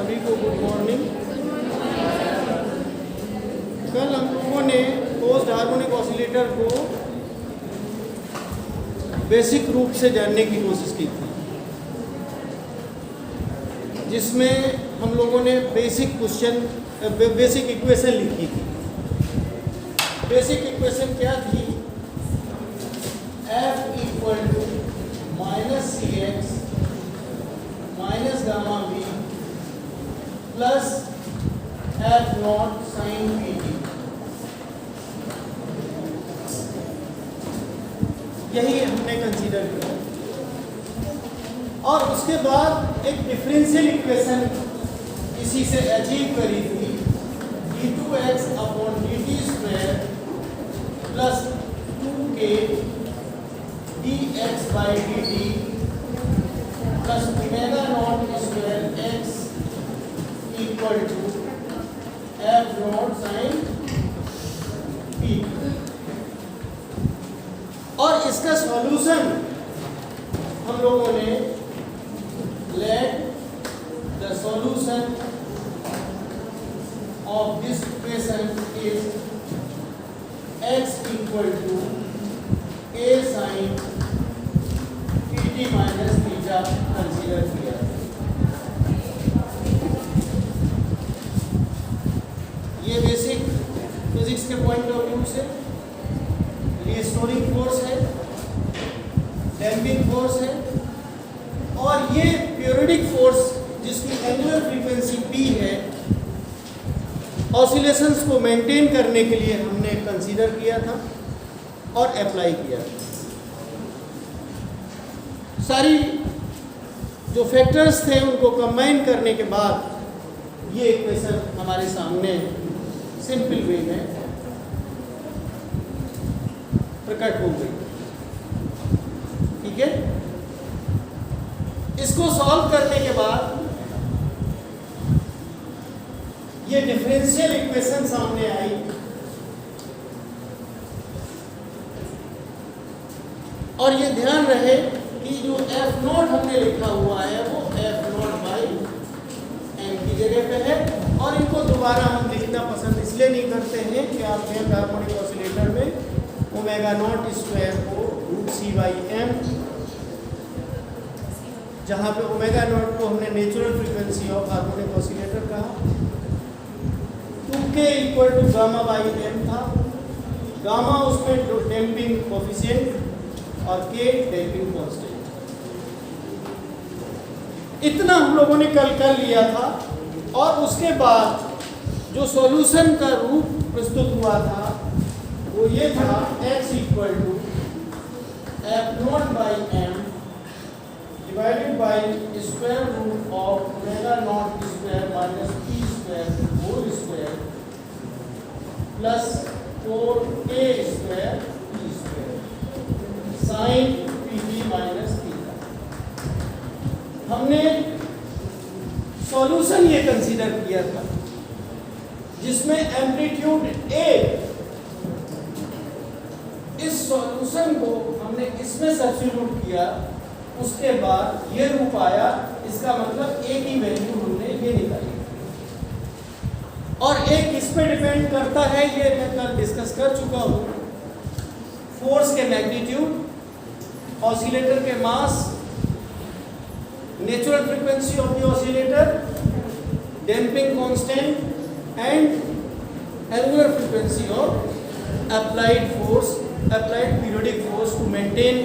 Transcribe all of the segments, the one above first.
सभी को good morning. कल हम लोगों ने पोस्ट हार्मोनिक ऑसिलेटर को बेसिक रूप से जानने की कोशिश की थी, जिसमें हम लोगों ने बेसिक इक्वेशन लिखी थी। बेसिक इक्वेशन क्या थी? F equal to minus C X minus gamma B plus F nought sine P T. यही हमने कंसीडर किया और उसके बाद एक डिफरेंशियल इक्वेशन इसी से अचीव करी थी, d2x upon dt square plus 2k dx by dt plus omega nought square x equal to F nought sine p। और इसका सॉल्यूशन हम लोगों ने let the solution of this equation is x equal to a sin pt minus theta consider किया। ये basic physics के point of view से restoring force है, डैम्पिंग फोर्स है, और ये पीरियोडिक फोर्स जिसकी एंगुलर फ्रीक्वेंसी p है, ऑसिलेशंस को मेंटेन करने के लिए हमने कंसीडर किया था और अप्लाई किया था। सारी जो फैक्टर्स थे उनको कंबाइन करने के बाद ये इक्वेशन हमारे सामने सिंपल वे में प्रकट हो गई। ठीक है, इसको सॉल्व करने के बाद ये डिफरेंशियल इक्वेशन सामने आई और ये ध्यान रहे कि जो एफ नॉट हमने लिखा हुआ है वो एफ नॉट बाई एम की जगह पे है, और इनको दोबारा हम लिखना पसंद इसलिए नहीं करते हैं कि आप बेस्ड हार्मोनिक ऑसिलेटर में ओमेगा नॉट स्क्वायर को रूट सी बाई एम, जहाँ पे ओमेगा नॉट को हमने natural frequency of harmonic oscillator कहा, 2k equal to gamma by M था, गामा उसमें डैम्पिंग कोफिशिएंट और k डैम्पिंग कांस्टेंट। इतना हम लोगों ने कल कर लिया था और उसके बाद जो सॉल्यूशन का रूप प्रस्तुत हुआ था वो ये था x equal to F nought by M divided by square root of omega nought square minus P square whole square plus 4k square p square sine pt minus theta. हमने सॉल्यूशन ये कंसीडर किया था जिसमें amplitude a, इस solution को हमने इसमें substitute किया, उसके बाद ये रूप आया। इसका मतलब a की वैल्यू हमने ये निकाली और a किस पे डिपेंड करता है ये मैं कल डिस्कस कर चुका हूँ। फोर्स के मैग्नीट्यूड, ऑसिलेटर के mass, natural frequency of the oscillator, damping constant and angular frequency of applied force, applied periodic force to maintain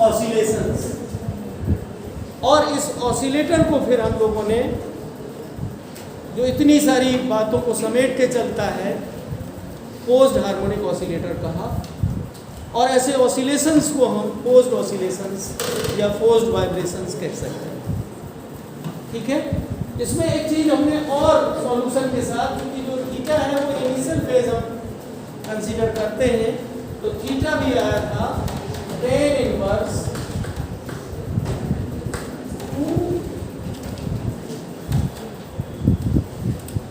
oscillations. और इस ऑसिलेटर को फिर हम लोगों ने जो इतनी सारी बातों को समेट के चलता है पोस्ट हार्मोनिक ऑसिलेटर कहा, और ऐसे ऑसिलेशंस को हम पोस्ट ऑसिलेशंस या फोर्स्ड वाइब्रेशंस कह सकते हैं। ठीक है, इसमें एक चीज हमने और सॉल्यूशन के साथ, क्योंकि जो थीटा है वो इनिशियल फेज हम कंसीडर करते हैं, तो थीटा भी आया था tan inverse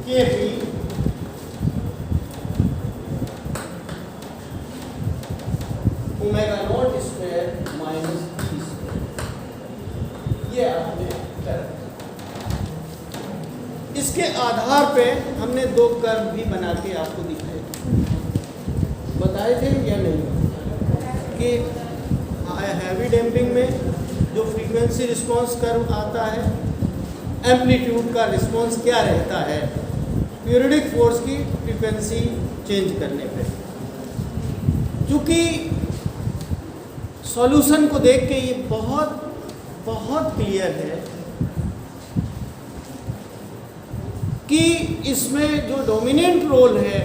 2kb omega nought square minus p square. ये आपने इसके आधार पे हमने दो कर्व भी बना के आपको दिखाए, बताए थे या नहीं, कि हैवी डैम्पिंग में जो फ्रीक्वेंसी रिस्पांस कर्व आता है, एम्पलीट्यूड का रिस्पांस क्या रहता है पीरियोडिक फोर्स की फ्रीक्वेंसी चेंज करने पे। क्योंकि सॉल्यूशन को देख के ये बहुत बहुत क्लियर है कि इसमें जो डोमिनेंट रोल है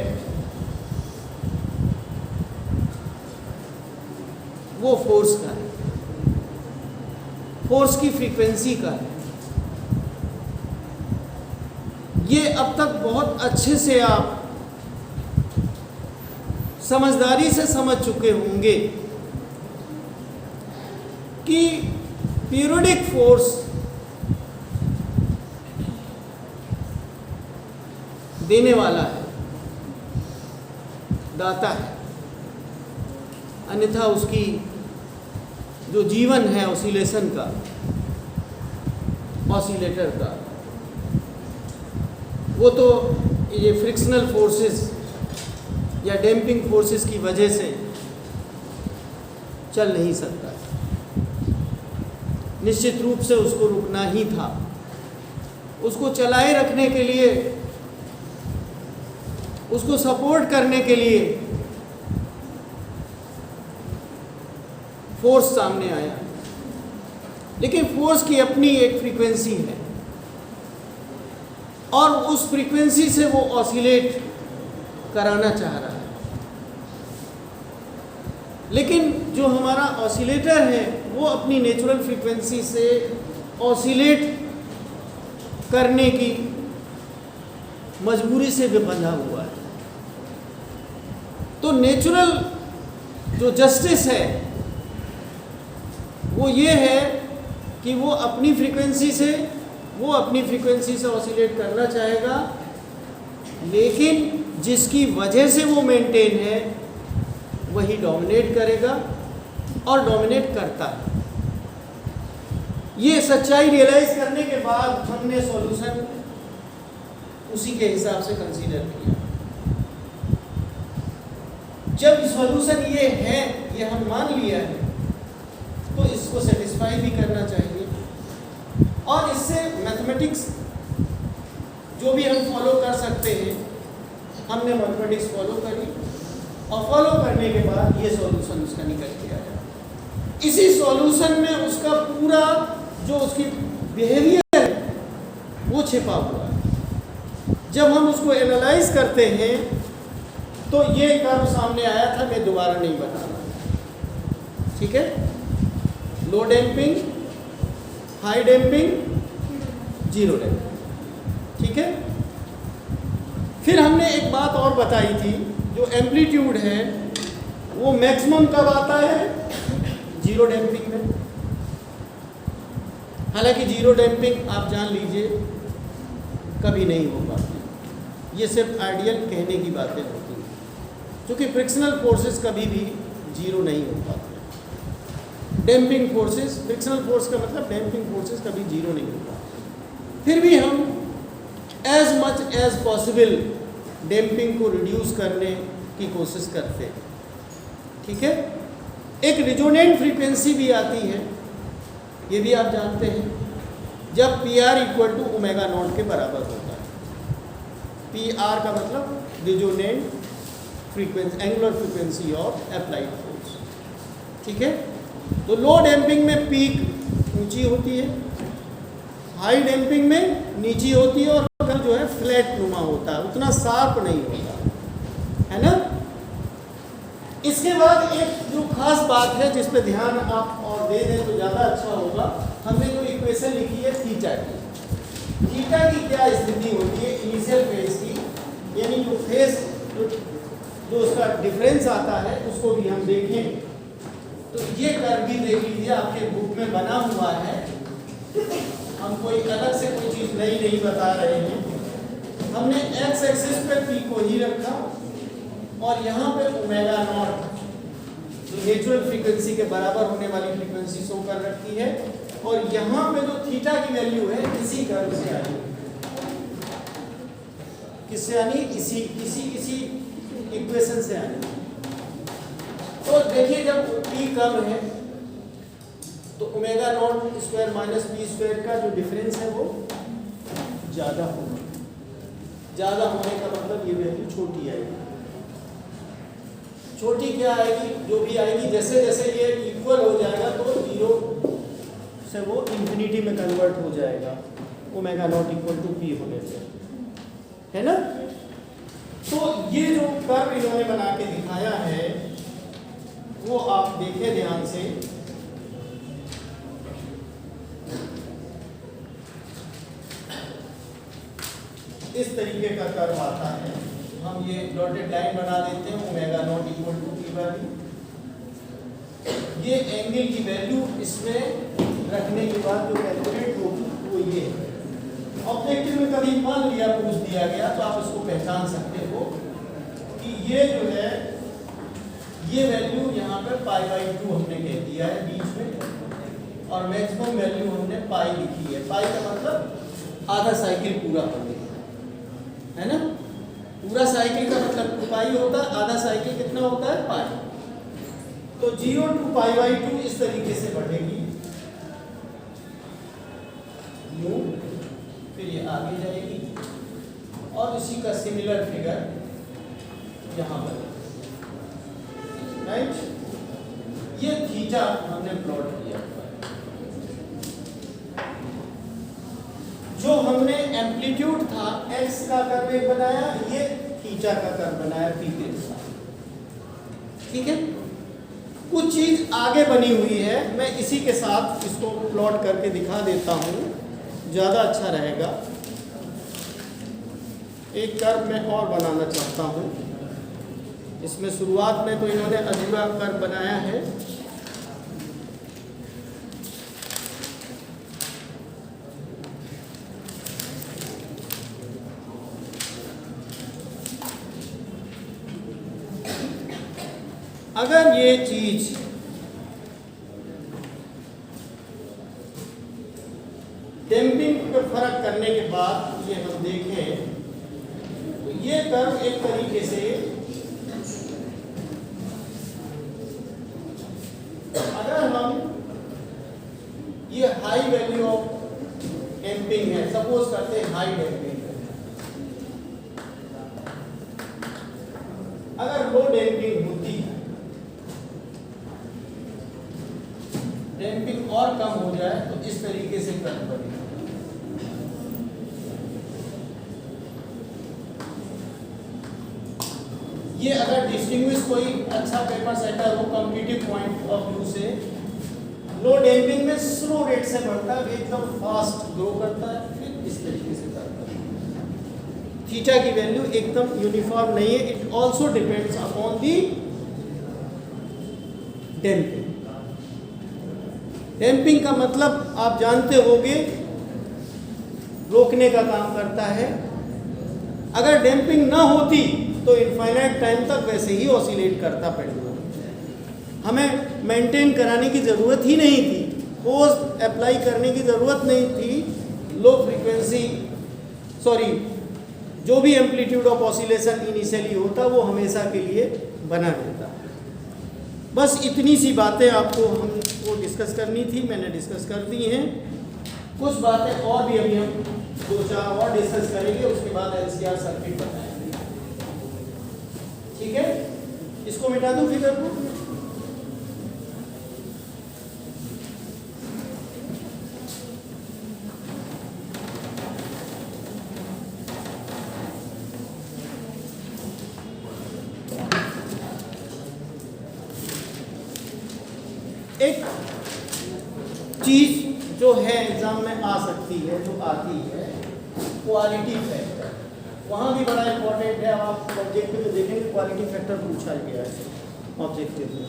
वो फोर्स का है, फोर्स की फ्रीक्वेंसी का है। ये अब तक बहुत अच्छे से आप समझदारी से समझ चुके होंगे कि पीरियोडिक फोर्स देने वाला है, दाता है, अन्यथा उसकी जो जीवन है ऑसिलेशन का, ऑसिलेटर का, वो तो ये फ्रिक्शनल फोर्सेस या डैम्पिंग फोर्सेस की वजह से चल नहीं सकता। निश्चित रूप से उसको रुकना ही था। उसको चलाए रखने के लिए, उसको सपोर्ट करने के लिए फोर्स सामने आया, लेकिन फोर्स की अपनी एक फ्रीक्वेंसी है और उस फ्रीक्वेंसी से वो ऑसिलेट कराना चाह रहा है। लेकिन जो हमारा ऑसिलेटर है वो अपनी नेचुरल फ्रीक्वेंसी से ऑसिलेट करने की मजबूरी से भी बंधा हुआ है। तो नेचुरल जो जस्टिस है वो ये है कि वो अपनी फ्रीक्वेंसी से ऑसिलेट करना चाहेगा, लेकिन जिसकी वजह से वो मेंटेन है वही डोमिनेट करेगा और डोमिनेट करता है। ये सच्चाई रियलाइज करने के बाद हमने सॉल्यूशन उसी के हिसाब से कंसीडर किया। जब सॉल्यूशन ये है, ये हम मान लिया है, तो इसको सेटिस्फाई भी करना चाहिए और इससे मैथमेटिक्स जो भी हम फॉलो कर सकते हैं, हमने मैथमेटिक्स फॉलो करी और फॉलो करने के बाद ये सॉल्यूशन उसका निकल के आया। इसी सॉल्यूशन में उसका पूरा जो उसकी बिहेवियर है वो छिपा हुआ है। जब हम उसको एनालाइज करते हैं तो ये कर्व सामने आया था, मैं दोबारा नहीं बता रहा, ठीक है। Low damping, high damping, zero damping, ठीक है। फिर हमने एक बात और बताई थी, जो एम्पलीट्यूड है वो मैक्सिमम कब आता है, जीरो डैम्पिंग में। हालांकि जीरो डैम्पिंग आप जान लीजिए कभी नहीं हो पाती, ये सिर्फ आइडियल कहने की बातें होती हैं, क्योंकि फ्रिक्शनल फोर्सेस कभी भी जीरो नहीं हो पाते। डैम्पिंग फोर्सेस, फ्रिक्शनल फोर्स का मतलब डैम्पिंग फोर्सेस कभी जीरो नहीं हो पाते। फिर भी हम as much as possible damping को रिड्यूस करने की कोशिश करते हैं, ठीक है। एक रिजोनेंट फ्रीक्वेंसी भी आती है, ये भी आप जानते हैं, जब PR equal to omega nought के बराबर होता है। PR का मतलब resonant frequency, angular frequency of applied force, ठीक है। तो लो डैम्पिंग में पीक ऊंची होती है, हाई डैम्पिंग में नीची होती है, और जो है फ्लैट नुमा होता है, उतना शार्प नहीं होता है ना। इसके बाद एक जो खास बात है जिस पे ध्यान आप और दे दें तो ज़्यादा अच्छा होगा, हमने जो इक्वेशन लिखी है थीटा की, थीटा की क्या स्थिति होती है इनिशियल फेज की, यानी जो फेज जो उसका डिफरेंस आता है उसको भी हम देखें। तो ये कर्व भी देख लीजिए, आपके बुक में बना हुआ है, हम कोई अलग से कोई चीज़ नई नहीं बता रहे हैं। हमने एक्स एक्सिस पे पी को ही रखा और यहाँ पे ओमेगा नॉट जो नेचुरल फ्रीक्वेंसी के बराबर होने वाली फ्रीक्वेंसी शो कर रखी है, और यहाँ पे जो थीटा की वैल्यू है इसी कर्व से आनी, किससे आनी? इसी इक्वेशन से आनी। तो देखिए जब p कम है तो omega nought square minus P square का जो डिफरेंस है वो ज़्यादा होगा। ज़्यादा होने का मतलब ये वैल्यू छोटी आएगी। छोटी क्या आएगी? जो भी आएगी, जैसे जैसे ये इक्वल हो जाएगा तो 0 से वो इंफिनिटी में कन्वर्ट हो जाएगा omega nought equal to P होने से, है ना। तो ये जो कर्व इन्होंने बना के दिखाया है वो आप देखें ध्यान से। इस तरीके का कर्व आता है। हम ये डॉटेड लाइन बना देते हैं omega nought equal to P by B. ये एंगल की वैल्यू इसमें रखने के बाद जो कैलकुलेट होगी वो ये है। ऑब्जेक्टिव में कभी मान लिया पूछ दिया गया तो आप इसको पहचान सकते हो कि ये जो है ये वैल्यू यहाँ पर π/2 हमने कह दिया है बीच में, और मैक्सिमम वैल्यू हमने पाई लिखी है। पाई का मतलब आधा साइकिल पूरा होने, है ना। पूरा साइकिल का मतलब 2 होता है, आधा साइकिल कितना होता है? पाई। तो 0 to π/2 इस तरीके से बढ़ेगी यू, फिर ये आगे जाएगी और इसी का सिमिलर फिगर यहाँ पर, राइट। ये थीटा हमने प्लॉट किया। जो हमने एम्पलीट्यूड था x का कर्व एक बनाया, ये थीटा का कर्व बनाया p के साथ, ठीक है। कुछ चीज आगे बनी हुई है, मैं इसी के साथ इसको प्लॉट करके दिखा देता हूँ, ज़्यादा अच्छा रहेगा। एक कर्व मैं और बनाना चाहता हूँ। इसमें शुरुआत में तो इन्होंने अधूरा कर्व बनाया है। अगर ये चीज डैम्पिंग पर फर्क करने के बाद ये हम देखें तो ये कर्व एक तरीके से अगर हम ये हाई वैल्यू ऑफ डैम्पिंग है, सपोज करते हैं हाई डैम्पिंग है, अगर लो डैम्पिंग होती, डैम्पिंग और कम हो जाए तो इस तरीके से कर्व बनेगा। ये अगर डिस्टिंग्विश कोई अच्छा पेपर सेटर हो कॉम्पिटिटिव पॉइंट ऑफ व्यू से, लो डैम्पिंग में स्लो रेट से बढ़ता है, एकदम फास्ट ग्रो करता है, फिर इस तरीके से करता है। थीटा की वैल्यू एकदम यूनिफॉर्म नहीं है, it also depends upon the damping. Damping का मतलब आप जानते होंगे रोकने का काम करता है। अगर डैम्पिंग ना होती तो इनफाइनाइट टाइम तक वैसे ही ऑसिलेट करता पेंडुलम। हमें मेंटेन कराने की ज़रूरत ही नहीं थी, फोर्स अप्लाई करने की ज़रूरत नहीं थी। लो फ्रीक्वेंसी जो भी एम्पलीट्यूड ऑफ ऑसिलेशन इनिशियली होता वो हमेशा के लिए बना रहता। बस इतनी सी बातें आपको हमको डिस्कस करनी थी, मैंने डिस्कस कर दी हैं। कुछ बातें और भी अभी हम 2-4 और डिस्कस करेंगे, उसके बाद एलसीआर सर्किट बताएंगे, ठीक है। इसको मिटा दूं फिगर को। एक चीज जो है एग्जाम में आ सकती है, जो आती है, क्वालिटी फैक्टर। वहाँ भी बड़ा इंपॉर्टेंट है। अब आप ऑब्जेक्टिव में देखेंगे क्वालिटी फैक्टर पूछा गया है ऑब्जेक्टिव में,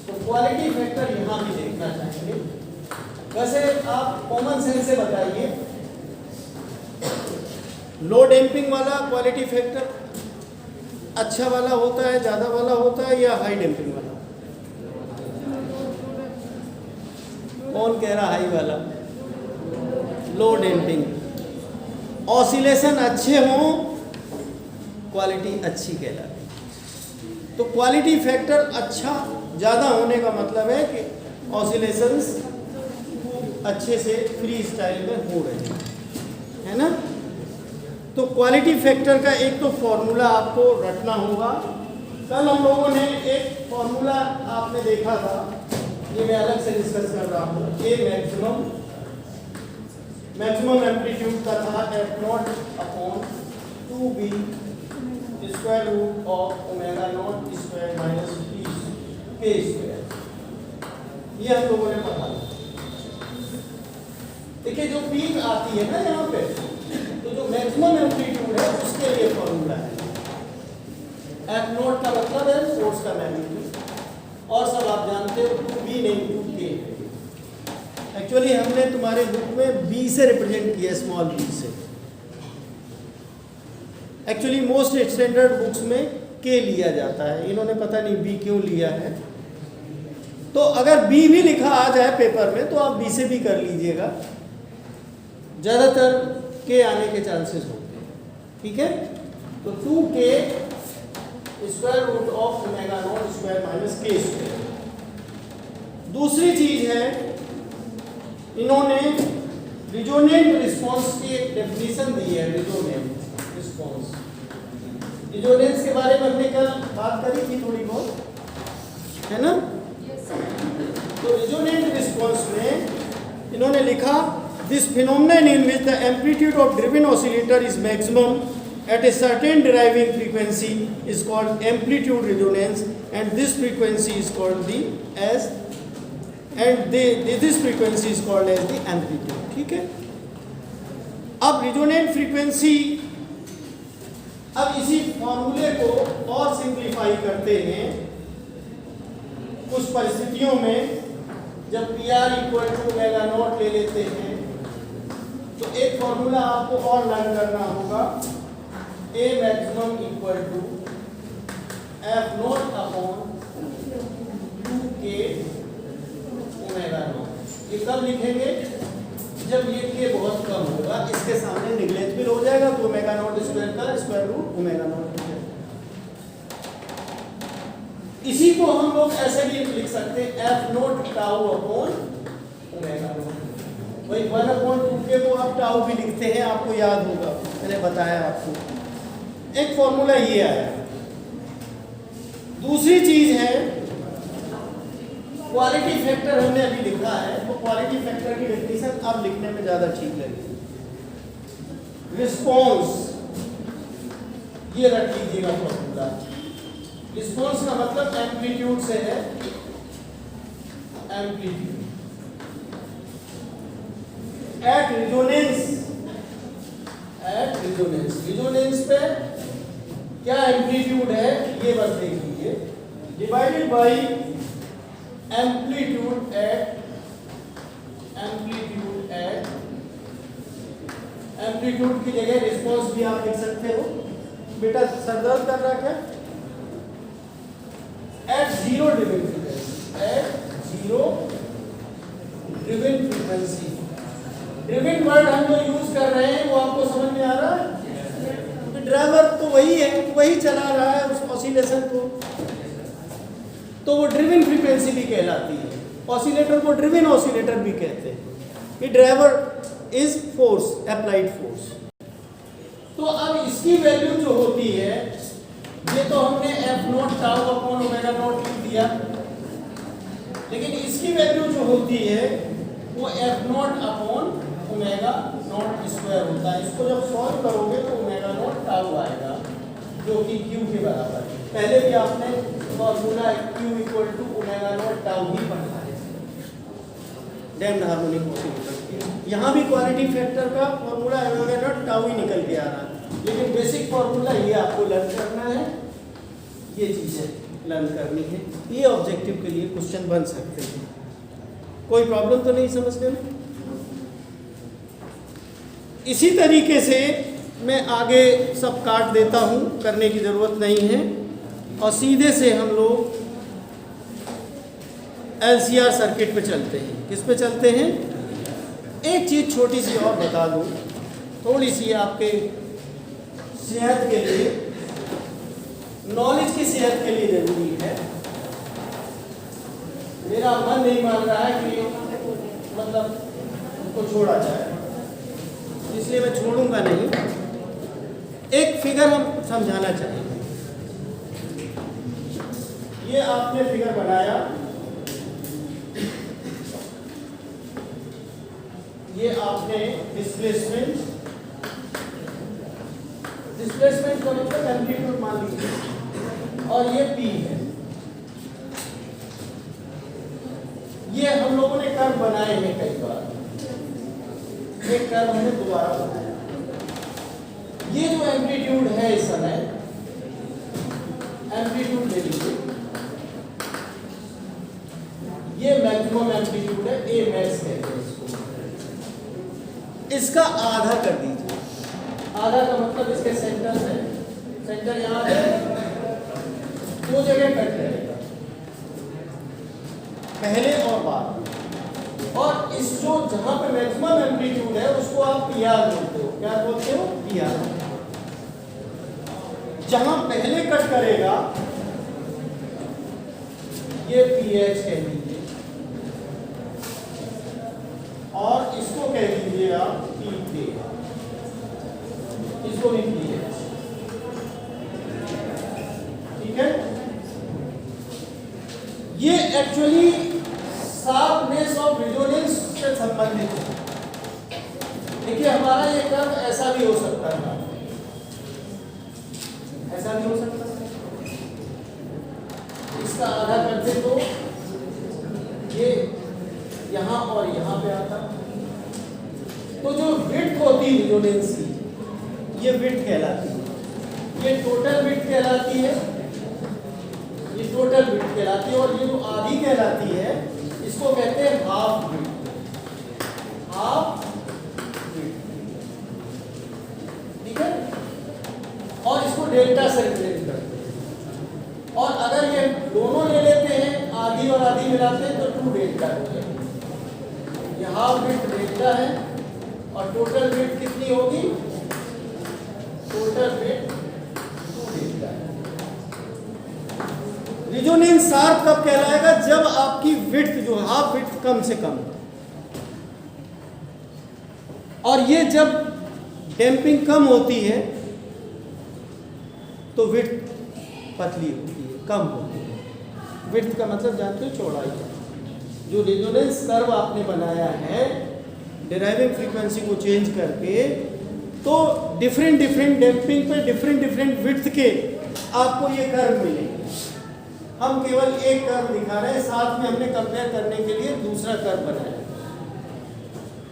तो क्वालिटी फैक्टर यहाँ भी देखना चाहेंगे। वैसे आप कॉमन सेंस से बताइए, लो डैम्पिंग वाला क्वालिटी फैक्टर अच्छा वाला होता है, ज़्यादा वाला होता है, या हाई डैम्पिंग वाला? कौन कह रहा हाई वाला? लो डेम्पिंग। ऑसिलेशन अच्छे हों, क्वालिटी अच्छी कहलाती। तो क्वालिटी फैक्टर अच्छा ज़्यादा होने का मतलब है कि ऑसिलेशंस अच्छे से फ्री स्टाइल में हो रहे हैं, है ना। तो क्वालिटी फैक्टर का एक तो फॉर्मूला आपको रटना होगा। कल हम लोगों ने एक फॉर्मूला आपने देखा था, ये मैं अलग से डिस्कस कर रहा हूँ। ए मैक्सिमम एम्पलीट्यूड का था F0 upon 2B square root of omega nought square minus K square. ये हम लोगों ने पढ़ा। देखिए जो पीक आती है ना यहाँ पे, तो जो मैक्सिमम एम्पलीट्यूड है उसके लिए फॉर्मूला है। F0 का मतलब है फोर्स का मैग्नीट्यूड, और सब आप जानते हो 2B नहीं 2K। एक्चुअली हमने तुम्हारे बुक में B से रिप्रेजेंट किया, स्मॉल b से। एक्चुअली मोस्ट स्टैंडर्ड बुक्स में K लिया जाता है, इन्होंने पता नहीं B क्यों लिया है। तो अगर B भी लिखा आ जाए पेपर में तो आप B से भी कर लीजिएगा, ज़्यादातर K आने के चांसेस होते हैं, ठीक है। तो 2K square root of omega nought square minus K square. दूसरी चीज है, इन्होंने रिजोनेंट रिस्पॉन्स की एक डेफिनेशन दी है। रिजोनेंट रिस्पॉन्स, रिजोनेंस के बारे में हमने कल बात करी थी थोड़ी बहुत, है ना। तो रिजोनेंट रिस्पॉन्स में इन्होंने लिखा, this phenomenon in which the amplitude of driven oscillator is maximum at a certain deriving frequency is called amplitude resonance, and this frequency is called the as this frequency is called as the amplitude, ठीक है। अब resonant frequency, अब इसी फॉर्मूले को और simplify करते हैं। कुछ परिस्थितियों में जब PR equal to omega nought ले लेते हैं तो एक फॉर्मूला आपको और लर्न करना होगा, A maximum equal to F0 upon 2K omega naught. ये कब लिखेंगे? जब ये K बहुत कम होगा, इसके सामने निग्लेजिबल हो जाएगा तो ओमेगा नॉट स्क्वायर का स्क्वायर रूट ओमेगा नॉट। इसी को हम लोग ऐसे भी लिख सकते हैं, F0 tau upon omega naught. वही 1 अपॉन 2K को आप टाउ भी लिखते हैं, आपको याद होगा, मैंने बताया आपको। एक फॉर्मूला ये आया। दूसरी चीज है क्वालिटी फैक्टर, हमने अभी लिखा है, तो क्वालिटी फैक्टर की डेफिनेशन अब लिखने में ज्यादा ठीक लगेगी। रिस्पॉन्स, ये रख लीजिएगा फॉर्मूला। रिस्पॉन्स का मतलब एम्पलीट्यूड से है, amplitude at resonance, at resonance. Resonance पे क्या एम्पलीट्यूड है ये बस देख लीजिए, divided by amplitude at amplitude की जगह रिस्पॉन्स भी आप लिख सकते हो। बेटा सर दर्द कर रहा क्या? At zero driven frequency, at zero driven frequency. Driven word हम जो यूज कर रहे हैं वो आपको समझ में आ रहा है? ड्राइवर तो वही है, वही चला रहा है उस ऑसिलेशन को, तो वो ड्रिवन फ्रीक्वेंसी भी कहलाती है। ऑसिलेटर को ड्रिवन ऑसिलेटर भी कहते हैं। ये driver is force, applied force. तो अब इसकी वैल्यू जो होती है, ये तो हमने F0 tau upon omega naught लिख दिया, लेकिन इसकी वैल्यू जो होती है वो F0 upon omega nought square होता है। इसको जब सॉल्व करोगे तो ओमेगा नॉट टाउ आएगा, जो कि Q के बराबर है। पहले भी आपने formula Q equal to omega naught tau ही पढ़ा है, डैम्प्ड हार्मोनिक ऑसिलेटर। यहाँ भी क्वालिटी फैक्टर का फॉर्मूला ओमेगा नॉट टाउ ही निकल के आ रहा है, लेकिन बेसिक फॉर्मूला ये आपको लर्न करना है, ये चीज़ें लर्न करनी है। ये ऑब्जेक्टिव के लिए क्वेश्चन बन सकते हैं। कोई प्रॉब्लम तो नहीं समझने में? इसी तरीके से मैं आगे सब काट देता हूँ, करने की ज़रूरत नहीं है, और सीधे से हम लोग LCR सर्किट पे चलते हैं। किस पे चलते हैं? एक चीज़ छोटी सी और बता दूँ, थोड़ी सी आपके सेहत के लिए, नॉलेज की सेहत के लिए ज़रूरी है। मेरा मन नहीं मान रहा है कि मतलब उसको छोड़ा जाए, इसलिए मैं छोड़ूंगा नहीं। एक फिगर हम समझाना चाहेंगे। ये आपने फिगर बनाया, ये आपने डिस्प्लेसमेंट का मतलब एम्पलीट्यूड मान लीजिए, और ये P है। ये हम लोगों ने कर्व बनाए हैं कई बार, एक कर्व हमने दोबारा बनाया। ये जो एम्पलीट्यूड है इस समय, एम्पलीट्यूड ले लीजिए, ये मैक्सिमम एम्पलीट्यूड है, A मैक्स कहते हैं इसको। इसका आधा कर दीजिए। आधा का मतलब इसके सेंटर है, सेंटर यहाँ है, दो जगह कट रहेगा, पहले और बाद। और इस जो जहां पे मैक्सिमम एम्पलीट्यूड है उसको आप PR बोलते हो। क्या बोलते हो? PR। जहां पहले कट करेगा ये PH कह दीजिए, और इसको कह दीजिए आप PK, इसको भी PH। ठीक है? ये एक्चुअली शार्पनेस ऑफ रेजोनेंस से संबंधित है। देखिए हमारा ये कर्व ऐसा भी हो सकता है, ऐसा भी हो सकता है। इसका आधा करते तो ये यहाँ और यहाँ पे आता। तो जो विड्थ होती है रेजोनेंस की, ये विड्थ कहलाती है, ये टोटल विड्थ कहलाती है, ये टोटल विड्थ कहलाती है। और ये जो आधी कहलाती है इसको कहते हैं हाफ विड्थ, हाफ विड्थ। ठीक है? और इसको डेल्टा से रिप्रेजेंट करते हैं। और अगर ये दोनों ले लेते हैं, आधी और आधी मिलाते हैं, तो 2 डेल्टा हो जाएगी। ये हाफ विड्थ डेल्टा है, और टोटल विड्थ कितनी होगी? टोटल विड्थ 2 डेल्टा है। रेजोनेंस शार्प कब कहलाएगा? जब आपकी विड्थ जो हाफ विड्थ कम से कम, और ये जब डैम्पिंग कम होती है तो विड्थ पतली होती है, कम होती है। विड्थ का मतलब जानते हो? चौड़ाई। जो रेजोनेंस कर्व आपने बनाया है डिराइविंग फ्रीक्वेंसी को चेंज करके, तो डिफरेंट डैम्पिंग पे डिफरेंट विड्थ के आपको ये कर्व मिलेंगे। हम केवल एक कर्व दिखा रहे हैं, साथ में हमने कंपेयर करने के लिए दूसरा कर्व बनाया।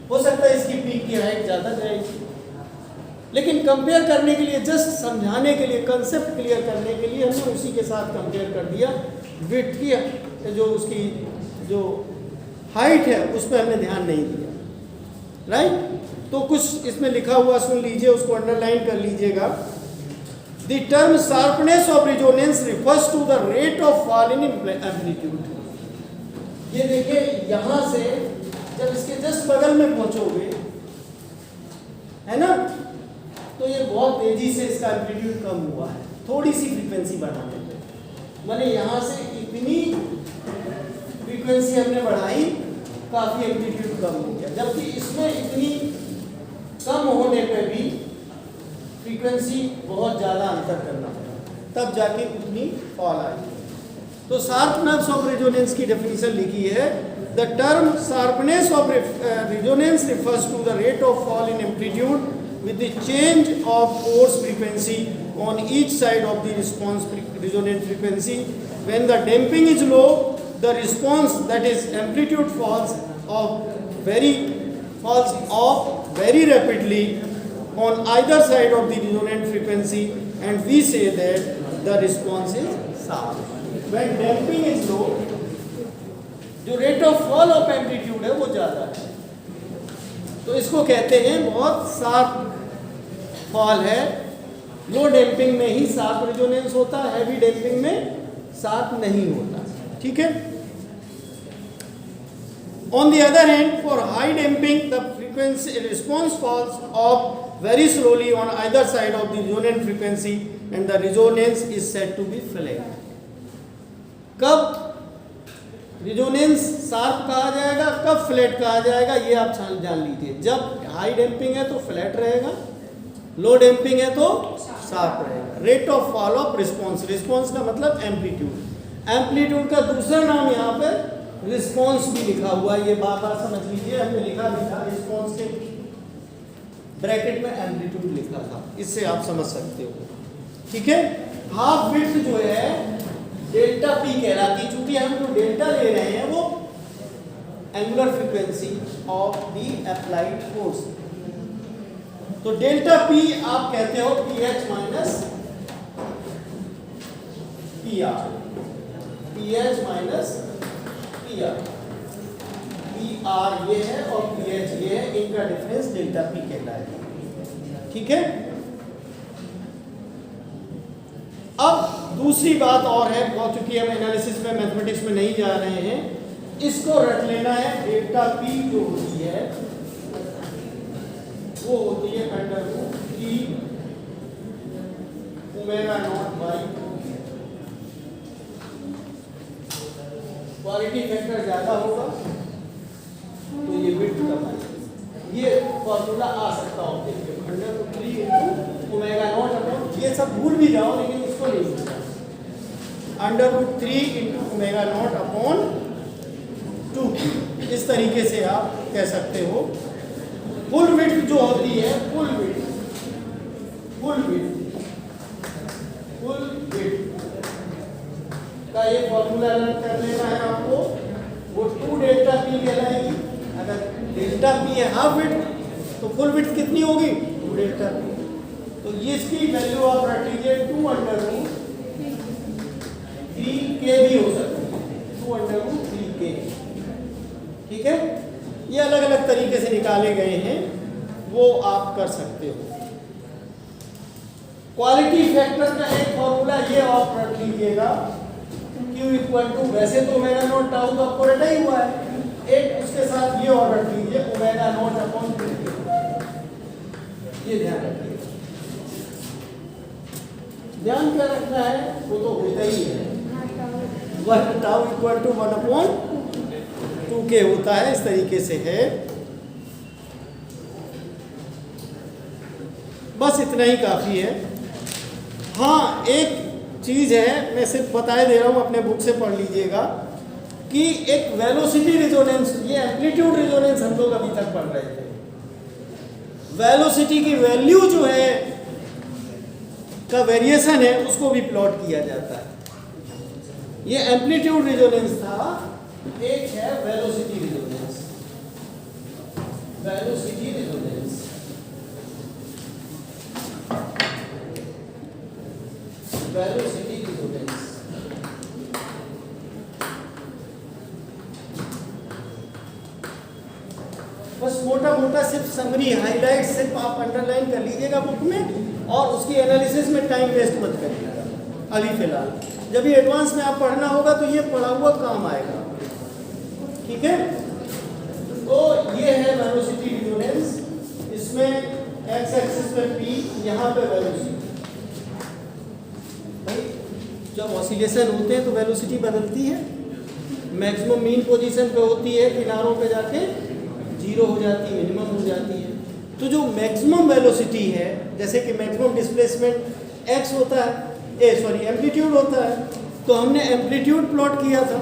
हो सकता है इसकी पीक की हाइट ज़्यादा जाएगी, लेकिन कंपेयर करने के लिए, जस्ट समझाने के लिए, कंसेप्ट क्लियर करने के लिए हमने उसी के साथ कंपेयर कर दिया। विड्थ की जो उसकी जो हाइट है उस पर हमने ध्यान नहीं दिया। राइट? तो कुछ इसमें लिखा हुआ सुन लीजिए, उसको अंडरलाइन कर लीजिएगा। The term sharpness of resonance refers to the rate of fall in amplitude. ये देखिए यहाँ से जब इसके जस्ट बगल में पहुँचोगे, है ना, तो ये बहुत तेजी से इसका एम्पलीट्यूड कम हुआ है, थोड़ी सी फ्रीक्वेंसी बढ़ाने पे। मैंने यहाँ से इतनी फ्रीक्वेंसी हमने बढ़ाई, काफ़ी एम्पलीट्यूड कम हो गया। जबकि इसमें इतनी कम होने पे भी फ्रीक्वेंसी बहुत ज़्यादा अंतर करना पड़ा, तब जाके उतनी फॉल आई। तो शार्पनेस ऑफ रेजोनेंस की डेफिनेशन लिखी है, the term sharpness of resonance refers to the rate of fall in amplitude with the change of force frequency on each side of the response resonant frequency. When the damping is low, the response, that is amplitude, falls off very rapidly on either side of the resonant frequency, and we say that the response is sharp. When damping is low, जो rate of fall of amplitude है वो ज़्यादा है, तो इसको कहते हैं बहुत शार्प फॉल है। लो डैम्पिंग में ही शार्प रेजोनेंस होता है, हैवी डैम्पिंग में शार्प नहीं होता। ठीक है? On the other hand, for high damping, the frequency response falls off very slowly on either side of the resonant frequency and the resonance is said to be flat. कब resonance sharp कहा जाएगा, कब flat कहा जाएगा, ये आप जान लीजिए. जब हाई डैम्पिंग है तो फ्लैट रहेगा, लो डैम्पिंग है तो शार्प रहेगा. Rate of fall of response, response का मतलब एम्पलीट्यूड. एम्पलीट्यूड का दूसरा नाम यहाँ पर रिस्पॉन्स भी लिखा हुआ है, ये बार बार समझ लीजिए. हमने लिखा भी था रिस्पॉन्स के ब्रैकेट में एम्पलीट्यूड लिखा था, इससे आप समझ सकते हो. ठीक है. हाफ विड्थ जो है डेल्टा पी कहलाती, चूंकि हम जो डेल्टा ले रहे हैं वो angular frequency of the applied force. तो डेल्टा पी आप कहते हो P H minus P R, P H minus P R. P R ये है और पी एच ये है, इनका डिफरेंस डेल्टा पी कहलाएगा. ठीक है. अब दूसरी बात और है, बहुत चूंकि हम एनालिसिस में मैथमेटिक्स में नहीं जा रहे हैं, इसको रख लेना है. डेल्टा पी जो होती है वो होती है under root 3 omega nought by. Quality factor ज्यादा होगा तो ये विड्थ कम आएगा. ये फॉर्मूला आ सकता हो, देखिए under root 3 into omega nought upon, ये सब भूल भी जाओ लेकिन इसको नहीं भूलना. Under root 3 into omega nought upon 2, इस तरीके से आप कह सकते हो. फुल विड्थ जो होती है, फुल विड्थ का ये फॉर्मूला लर्न कर लेना है आपको. वो 2 डेल्टा पी कहलाएगी. अगर डेल्टा पी है हाफ विड्थ तो फुल विड्थ कितनी होगी, 2 डेल्टा पी. तो ये इसकी वैल्यू आप रख लीजिए 2 अंडर रूट 3 के भी हो सकती है, 2 अंडर रूट 3 के. ठीक है. ये अलग अलग तरीके से निकाले गए हैं, वो आप कर सकते हो. क्वालिटी फैक्टर का एक फॉर्मूला ये आप रख लीजिएगा, Q इक्वल टू, वैसे तो ओमेगा नॉट टाउ तो आपको रटा ही हुआ है, एक उसके साथ ये और रख लीजिए ओमेगा नॉट अपॉन 2. ये ध्यान रखिए. ध्यान क्या रखना है, वो तो होता ही है. वह tau equal to 1 upon 2k होता है. इस तरीके से है. बस इतना ही काफी है. हाँ, एक चीज है, मैं सिर्फ बताए दे रहा हूं, अपने बुक से पढ़ लीजिएगा कि एक वेलोसिटी रिजोनेंस, ये एम्पलीट्यूड रिजोनेंस हम लोग अभी तक पढ़ रहे थे. वेलोसिटी की वैल्यू जो है का वेरिएशन है उसको भी प्लॉट किया जाता है. ये एम्पलीट्यूड रिजोनेंस था. एक है velocity resonance. Velocity resonance, velocity resonance. बस मोटा मोटा सिर्फ समरी हाईलाइट सिर्फ आप अंडरलाइन कर लीजिएगा बुक में, और उसकी एनालिसिस में टाइम वेस्ट मत करिएगा अभी फिलहाल. जब ये एडवांस में आप पढ़ना होगा तो ये पढ़ा हुआ काम आएगा. ठीक है. तो ये है वेलोसिटी रिजोनेंस. इसमें एक्स एक्सिस पे p, यहाँ पे वेलोसिटी. भाई जब ऑसिलेशन होते हैं तो वेलोसिटी बदलती है. मैक्सिमम मीन पोजीशन पे होती है, किनारों पे जाके 0 हो जाती है, मिनिमम हो जाती है. तो जो मैक्सिमम वेलोसिटी है, जैसे कि मैक्सिमम डिस्प्लेसमेंट x होता है, एम्पलीट्यूड होता है, तो हमने एम्पलीट्यूड प्लॉट किया था.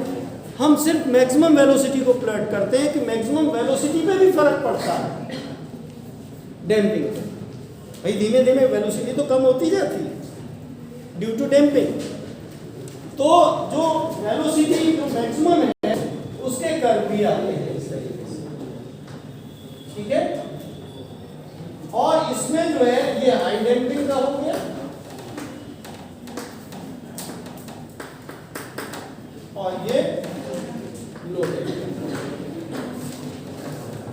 हम सिर्फ मैक्सिमम वेलोसिटी को प्लॉट करते हैं कि मैक्सिमम वेलोसिटी पे भी फर्क पड़ता है डैम्पिंग पे. भाई धीमे धीमे वेलोसिटी तो कम होती जाती है ड्यू टू डैम्पिंग. तो जो वेलोसिटी जो मैक्सिमम है उसके कर्व भी आते हैं इस तरीके से. ठीक है. और इसमें जो है ये हाई डैम्पिंग का हो गया और ये लो डैम्पिंग.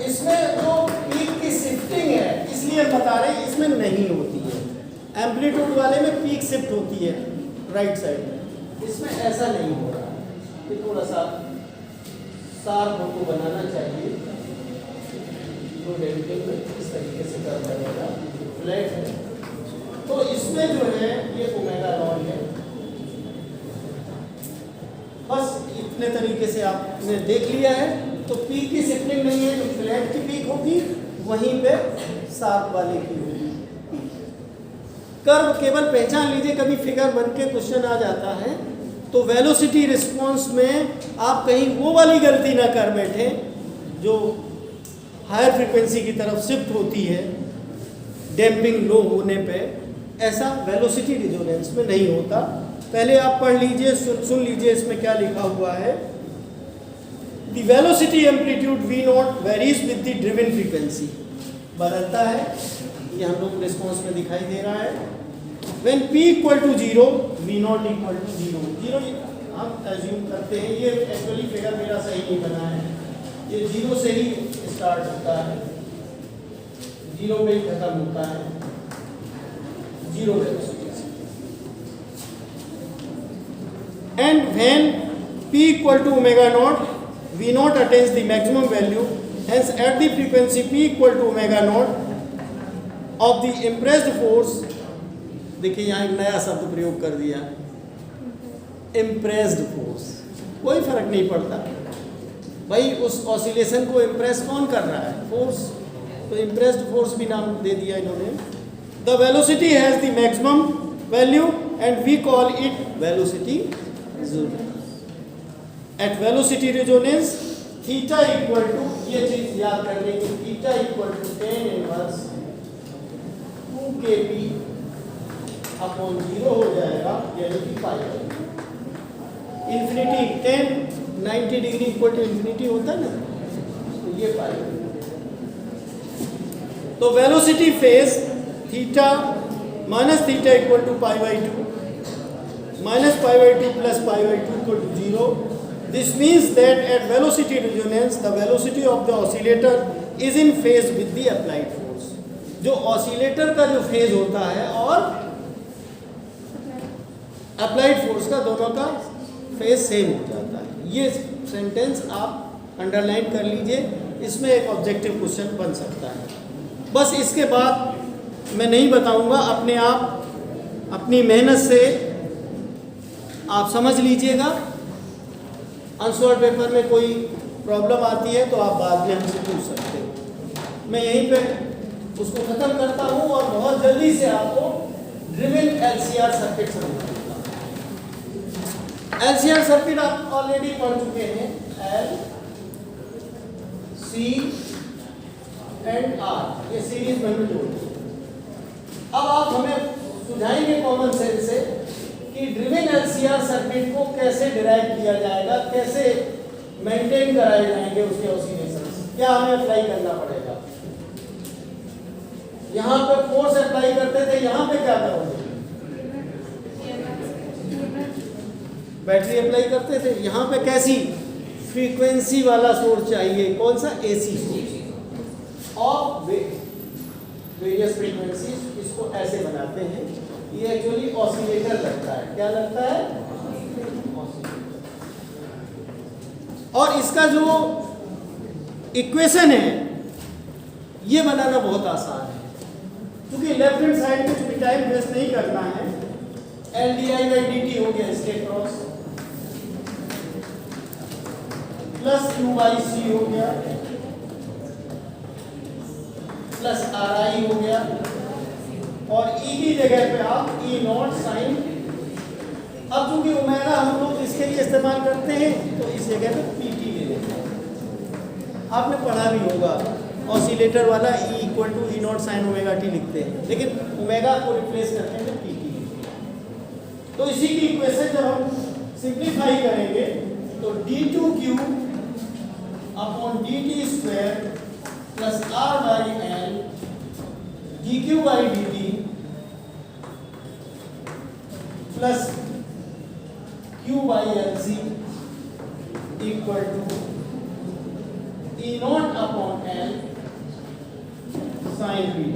इसमें जो पीक की शिफ्टिंग है, इसलिए हम बता रहे हैं इसमें नहीं होती है. एम्पलीट्यूड वाले में पीक शिफ्ट होती है राइट साइड में, इसमें ऐसा नहीं हो रहा. ये थोड़ा सा शार्प हमको बनाना चाहिए। तो डेम्पिंग इस तरीके से कर बनेगा, फ्लैट है। तो इसमें जो है ये ओमेगा नॉट है। बस इतने तरीके से आपने देख लिया है। तो पीक की शिफ्टिंग नहीं है, जो फ्लैट की पीक होगी वहीं पे शार्प वाले की होगी। कर्व केवल पहचान लीजिए, कभी फिगर बन के क्वेश्चन आ जाता है तो वेलोसिटी रिस्पांस में आप कहीं वो वाली गलती ना कर बैठे जो हायर फ्रीक्वेंसी की तरफ शिफ्ट होती है डैम्पिंग लो होने पे। ऐसा वेलोसिटी रिजोनेंस में नहीं होता। पहले आप पढ़ लीजिए, सुन लीजिए इसमें क्या लिखा हुआ है। The velocity amplitude V nought varies with the driven frequency, बदलता है। ये हम लोग रिस्पॉन्स में दिखाई दे रहा है। When p equal to 0 v nought equal to 0, 0 हम एज्यूम करते हैं। ये एक्चुअली फिगर मेरा सही नहीं बना है, ये 0 से ही स्टार्ट होता है, 0 पे ही खत्म होता है, 0 वेलोसिटी से। And when p equal to omega nought v nought attains the maximum value, hence at the frequency p equal to omega nought of the impressed force. देखिए यहाँ एक नया शब्द प्रयोग कर दिया, इम्प्रेस्ड फोर्स। कोई फर्क नहीं पड़ता भाई, उस ऑसिलेशन को इम्प्रेस कौन कर रहा है? फोर्स। तो इम्प्रेस्ड फोर्स भी नाम दे दिया इन्होंने। The velocity has the maximum value and we call it velocity resonance. At velocity resonance theta equal to, ये चीज याद करने की, theta equal to tan inverse 2kp upon 0 हो जाएगा, यानी कि pi. Infinity 10 90 degree equal to infinity होता है ना, तो ये पाई। तो velocity phase theta minus theta equal to pi by 2 minus pi by 2 plus pi by 2 equal to 0। This means that at velocity resonance the velocity of the oscillator is in phase with the applied force. जो oscillator का जो phase होता है और applied force का, दोनों का phase same हो जाता है। ये सेंटेंस आप अंडरलाइन कर लीजिए, इसमें एक ऑब्जेक्टिव क्वेश्चन बन सकता है। बस इसके बाद मैं नहीं बताऊंगा, अपने आप अपनी मेहनत से आप समझ लीजिएगा। आंसर पेपर में कोई प्रॉब्लम आती है तो आप बाद में हमसे पूछ सकते हो। मैं यहीं पे उसको खत्म करता हूँ और बहुत जल्दी से आपको ड्रिवन एलसीआर सर्किट समझाऊंगा। एलसीआर सर्किट आप ऑलरेडी पढ़ चुके हैं, एल सी एंड आर, ये सीरीज में जोड़ते हैं। अब आप हमें सुझाएंगे कॉमन सेंस से कि ड्रिवन एलसीआर सर्किट को कैसे डिराइव किया जाएगा, कैसे मेंटेन कराए जाएंगे उसके ऑसिलेशंस, क्या हमें अप्लाई करना पड़ेगा। यहाँ पे फोर्स अप्लाई करते थे, यहाँ पे क्या करोगे? बैटरी अप्लाई करते थे। यहाँ पे कैसी फ्रीक्वेंसी वाला सोर्स चाहिए, कौन सा? AC source of various frequency. इसको ऐसे बनाते हैं, ये एक्चुअली ऑसिलेटर लगता है। क्या लगता है? और इसका जो इक्वेशन है ये बनाना बहुत आसान है, क्योंकि लेफ्ट हैंड साइड में चूंकि टाइम वेस्ट नहीं करना है। L D I by D T हो गया इसके क्रॉस, प्लस क्यू बाई सी हो गया, प्लस आर आई हो गया, और ई की जगह पे आप ई नॉट साइन। अब चूंकि ओमेगा हम लोग इसके लिए इस्तेमाल करते हैं तो इस जगह पे पी टी ले लेते हैं। आपने पढ़ा भी होगा ऑसिलेटर वाला E equal to E nought sine omega T लिखते हैं, लेकिन ओमेगा को रिप्लेस करते हैं पी टी। तो इसी की इक्वेशन जब हम सिंप्लीफाई करेंगे तो d2q upon dt square plus r by L dq by dt plus q by L C equal to E nought upon L sine B.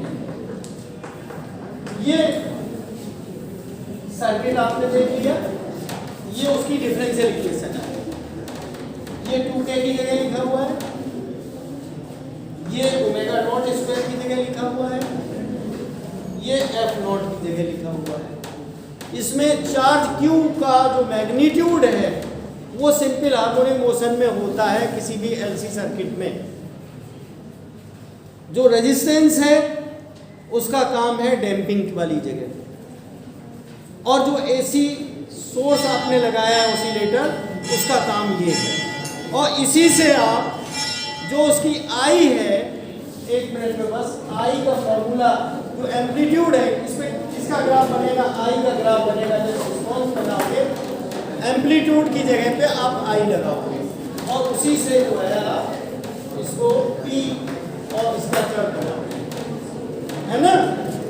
ये सर्किट आपने देख लिया, ये उसकी डिफरेंशियल इक्वेशन है। ये 2k की जगह लिखा हुआ है, ये ओमेगा नॉट स्क्वायर की जगह लिखा हुआ है, ये f नॉट की जगह लिखा हुआ है। इसमें चार्ज q का जो मैग्नीट्यूड है वो सिंपल हार्मोनिक मोशन में होता है किसी भी LC सर्किट में। जो रेजिस्टेंस है उसका काम है डैम्पिंग वाली जगह, और जो AC सोर्स आपने लगाया है ऑसिलेटर उसका काम ये है। और इसी से आप जो उसकी I है, एक मिनट में बस, I का फॉर्मूला जो एम्पलीट्यूड है इसमें इसका ग्राफ बनेगा, I का ग्राफ बनेगा। जब रिस्पॉन्स बनाओगे एम्पलीट्यूड की जगह पे आप I लगाओगे और उसी से जो है आप इसको P और इसका चर बनाओगे, है ना।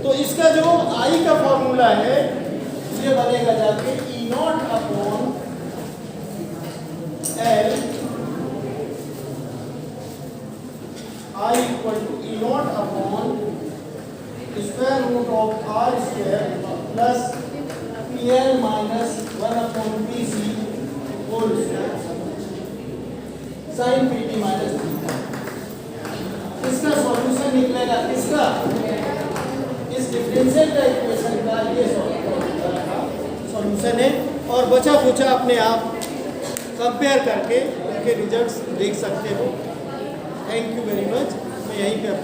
तो इसका जो I का फॉर्मूला है ये बनेगा जाके E nought upon L, I equal to E nought upon square root of R square plus PL minus 1 upon PC whole square sine PT minus theta. इसका सॉल्यूशन निकलेगा किसका, इस डिफरेंशियल इक्वेशन का ये सॉल्यूशन है। और बचा पूछा अपने आप कंपेयर करके उनके रिजल्ट्स देख सकते हो। Thank you very much. मैं यहीं पे अपनी